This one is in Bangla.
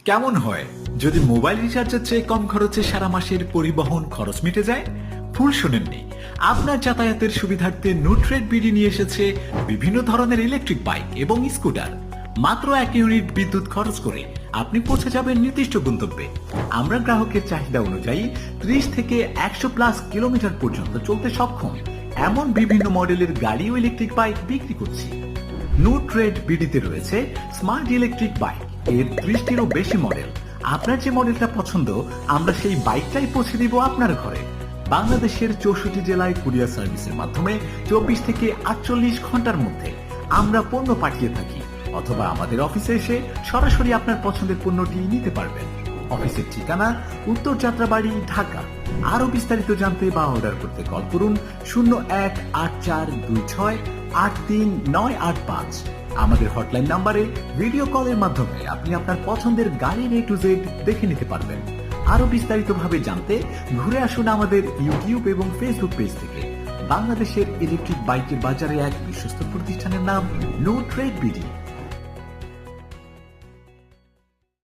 কেমন হয় যদি মোবাইল রিচার্জের চেয়ে কম খরচে সারা মাসের পরিবহন খরচ মিটে যায়? ভুল শুনেননি। আপনার যাতায়াতের সুবিধার্থে নুট্রেড বিডি নিয়ে এসেছে বিভিন্ন ধরনের ইলেকট্রিক বাইক এবং স্কুটার। মাত্র 1 ইউনিট বিদ্যুৎ খরচ করে আপনি পৌঁছে যাবেন নির্দিষ্ট গন্তব্যে। আমরা গ্রাহকের চাহিদা অনুযায়ী 30 থেকে 100+ কিলোমিটার পর্যন্ত চলতে সক্ষম এমন বিভিন্ন মডেলের গাড়ি ও ইলেকট্রিক বাইক বিক্রি করছি। নুট্রেড বিডিতে রয়েছে স্মার্ট ইলেকট্রিক বাইক এর 30টিরও বেশি মডেল। আপনার যে মডেলটা পছন্দ আমরা সেই বাইকটাই পৌঁছে দিব আপনার ঘরে। বাংলাদেশের 64 জেলায় কুরিয়ার সার্ভিসের মাধ্যমে 24 থেকে 48 ঘন্টার মধ্যে আমরা পণ্য পাঠিয়ে থাকি, অথবা আমাদের অফিসে এসে সরাসরি আপনার পছন্দের পণ্যটি নিতে পারবেন। অফিসের ঠিকানা উত্তর যাত্রাবাড়ি, ঢাকা। আরো বিস্তারিত জানতে বা অর্ডার করতে কল করুন 018426839885। আমাদের হটলাইন নাম্বারে ভিডিও কলের মাধ্যমে আপনি আপনার পছন্দের গাড়ির A to Z দেখে নিতে পারবেন। আরো বিস্তারিতভাবে জানতে ঘুরে আসুন আমাদের ইউটিউব এবং ফেসবুক পেজ থেকে। বাংলাদেশের ইলেকট্রিক বাইকের বাজারে এক বিশ্বস্ত প্রতিষ্ঠানের নাম নুট্রেড বিডি।